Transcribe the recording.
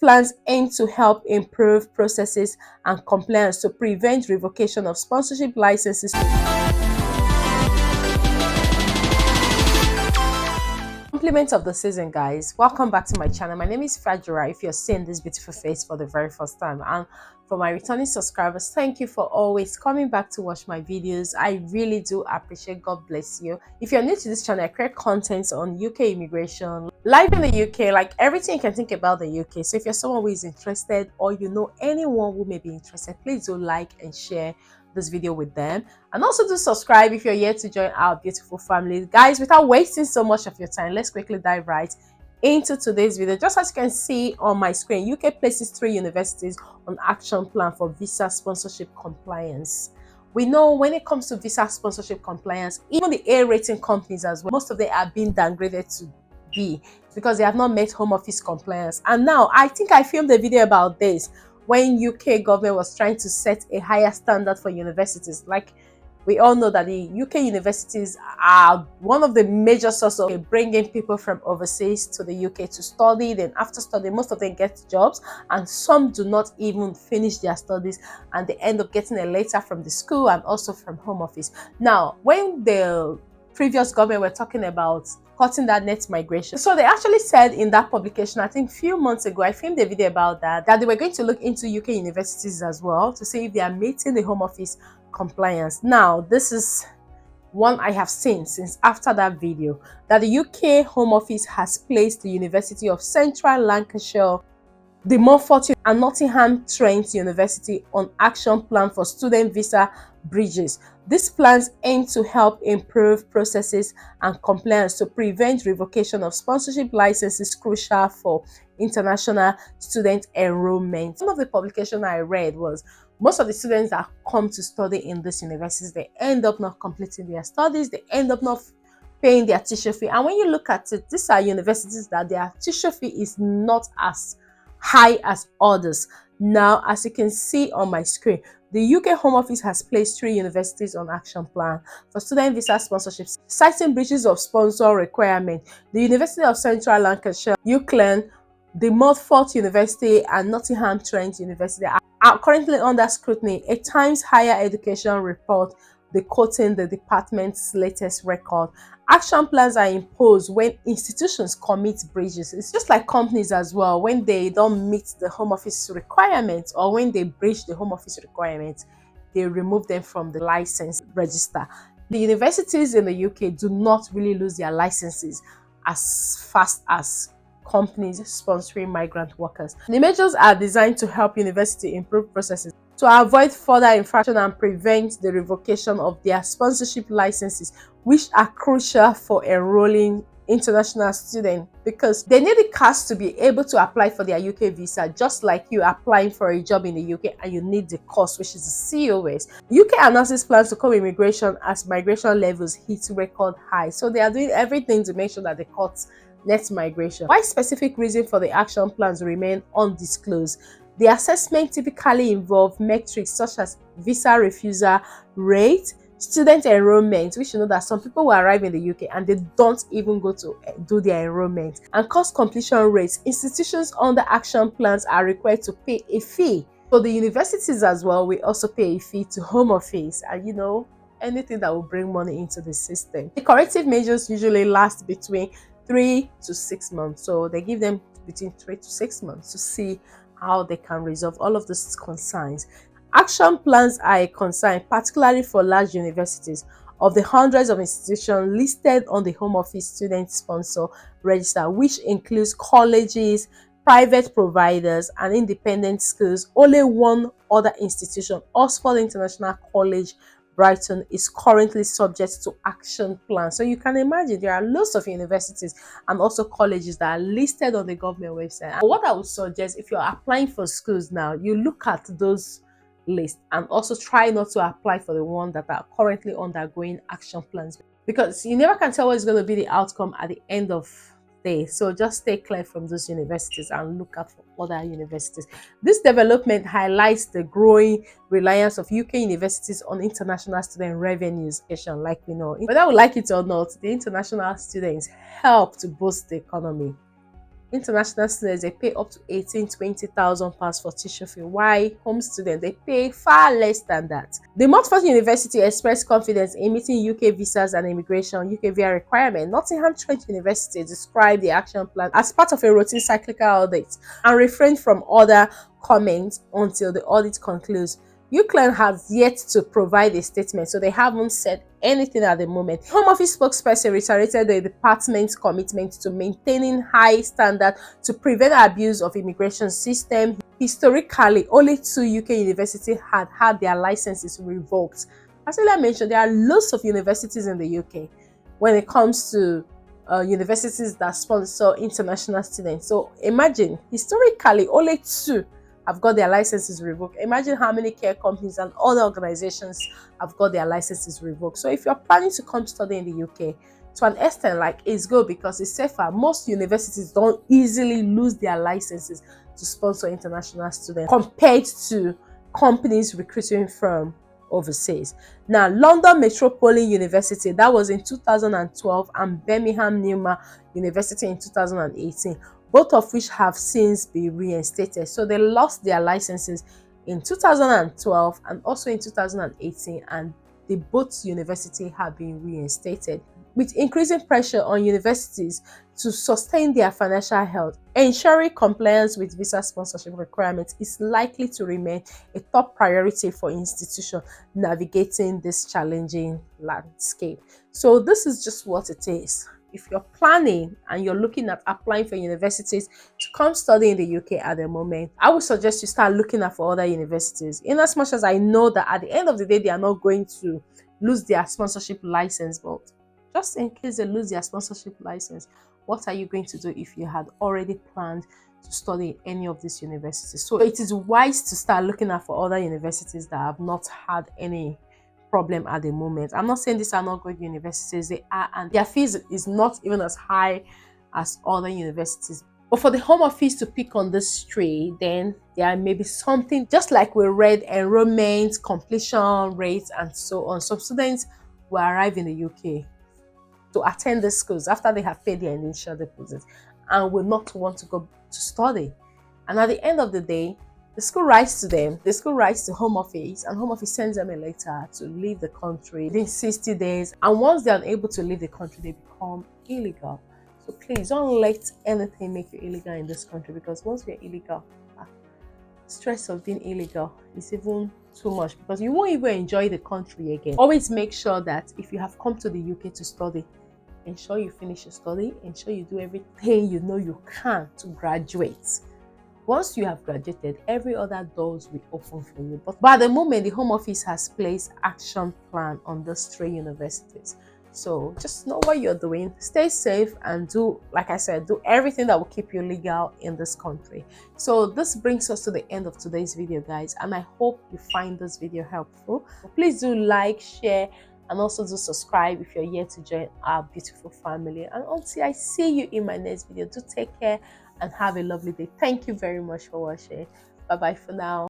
plans aim to help improve processes and compliance to prevent revocation of sponsorship licenses. Compliments of the season, guys. Welcome back to my channel. My name is Fajira. If you're seeing this beautiful face for the very first time, and for my returning subscribers, thank you for always coming back to watch my videos. I really do appreciate. God bless you. If you're new to this channel, I create content on UK immigration, life in the UK, like everything you can think about the UK. So if you're someone who is interested, or you know anyone who may be interested, please do like and share this video with them, and also do subscribe if you're here to join our beautiful family. Guys, without wasting so much of your time, let's quickly dive right into today's video. Just as you can see on my screen, UK places 3 universities on action plan for visa sponsorship compliance. We know when it comes to visa sponsorship compliance, even the A rating companies as well, most of them are being downgraded to B because they have not met home office compliance. And now I think I filmed a video about this when UK government was trying to set a higher standard for universities. Like, we all know that the UK universities are one of the major sources of bringing people from overseas to the UK to study. Then after study, most of them get jobs, and some do not even finish their studies, and they end up getting a letter from the school and also from home office. Now, when the previous government were talking about cutting that net migration, so they actually said in that publication, I think a few months ago, I filmed a video about that they were going to look into UK universities as well to see if they are meeting the home office compliance. Now, this is one I have seen since after that video, that the UK Home Office has placed the University of Central Lancashire, the Montfort and Nottingham Trent University on action plan for student visa bridges. These plans aim to help improve processes and compliance to prevent revocation of sponsorship licenses crucial for international student enrollment. Some of the publication I read was most of the students that come to study in these universities, they end up not completing their studies, they end up not paying their tuition fee. And when you look at it, these are universities that their tuition fee is not as high as others. Now, as you can see on my screen, the UK Home Office has placed 3 universities on action plan for student visa sponsorships, citing breaches of sponsor requirement. The University of Central Lancashire, UCLan, the Montfort University and Nottingham Trent University are currently under scrutiny. A Times Higher Education report, quoting the department's latest record. Action plans are imposed when institutions commit breaches. It's just like companies as well. When they don't meet the home office requirements, or when they breach the home office requirements, they remove them from the license register. The universities in the UK do not really lose their licenses as fast as companies sponsoring migrant workers. The measures are designed to help university improve processes to avoid further infraction and prevent the revocation of their sponsorship licenses, which are crucial for enrolling international students, because they need the cards to be able to apply for their UK visa, just like you applying for a job in the UK and you need the course, which is the COS. UK announces plans to curb immigration as migration levels hit record high. So they are doing everything to make sure that they cut net migration. Why specific reason for the action plans remain undisclosed. The assessment typically involve metrics such as visa refusal rate, student enrollment, which you know that some people will arrive in the UK and they don't even go to do their enrollment, and course completion rates. Institutions under action plans are required to pay a fee. So the universities as well will also pay a fee to Home Office, and you know, anything that will bring money into the system. The corrective measures usually last between 3 to 6 months, so they give them between 3 to 6 months to see how they can resolve all of these concerns. Action plans are a concern, particularly for large universities. Of the hundreds of institutions listed on the Home Office student sponsor register, which includes colleges, private providers, and independent schools, only one other institution, Oxford International College, Brighton, is currently subject to action plan. So you can imagine there are lots of universities and also colleges that are listed on the government website. And what I would suggest, if you're applying for schools now, you look at those lists and also try not to apply for the ones that are currently undergoing action plans, because you never can tell what is going to be the outcome at the end of day. So just stay clear from those universities and look out for other universities. This development highlights the growing reliance of UK universities on international student revenues. Like we know, whether we like it or not, the international students help to boost the economy. international students, they pay up to 18,000 to 20,000 for tuition fee. Why home students, they pay far less than that. The Montfort University expressed confidence in meeting UK visas and immigration UK visa requirement. Nottingham Trent University described the action plan as part of a routine cyclical audit and refrained from other comments until the audit concludes. UCLan has yet to provide a statement, so they haven't said anything at the moment. Home Office spokesperson reiterated the department's commitment to maintaining high standards to prevent abuse of immigration system. Historically, only 2 UK universities had had their licenses revoked. As I mentioned, there are lots of universities in the UK when it comes to universities that sponsor international students. So imagine, historically, only 2 have got their licenses revoked. Imagine how many care companies and other organizations have got their licenses revoked. So if you're planning to come study in the UK, to an extent, like, it's good because it's safer. Most universities don't easily lose their licenses to sponsor international students compared to companies recruiting from overseas. Now, London Metropolitan University, that was in 2012, and Birmingham Newman University in 2018, both of which have since been reinstated. So they lost their licenses in 2012 and also in 2018, and the both universities have been reinstated. With increasing pressure on universities to sustain their financial health, ensuring compliance with visa sponsorship requirements is likely to remain a top priority for institutions navigating this challenging landscape. So this is just what it is. If you're planning and you're looking at applying for universities to come study in the UK at the moment, I would suggest you start looking at for other universities. In as much as I know that at the end of the day, they are not going to lose their sponsorship license, but just in case they lose their sponsorship license, what are you going to do if you had already planned to study in any of these universities? So it is wise to start looking at for other universities that have not had any problem at the moment. I'm not saying these are not good universities, they are, and their fees is not even as high as other universities. But for the Home Office to pick on this tree, then there may be something, just like we read enrollment, completion rates, and so on. Some students will arrive in the UK to attend the schools after they have paid their initial deposit and will not want to go to study. And at the end of the day, the school writes to them, the school writes to Home Office, and Home Office sends them a letter to leave the country within 60 days. And once they are unable to leave the country, they become illegal. So please don't let anything make you illegal in this country, because once you're illegal, stress of being illegal is even too much, because you won't even enjoy the country again. Always make sure that if you have come to the UK to study, ensure you finish your study, ensure you do everything you know you can to graduate. Once you have graduated, every other doors will open for you. But at the moment, the Home Office has placed action plan on those 3 universities. So just know what you're doing, stay safe, and do, like I said, do everything that will keep you legal in this country. So this brings us to the end of today's video, guys, and I hope you find this video helpful. Please do like, share, and also do subscribe if you're here to join our beautiful family. And until I see you in my next video, do take care and have a lovely day. Thank you very much for watching. Bye bye for now.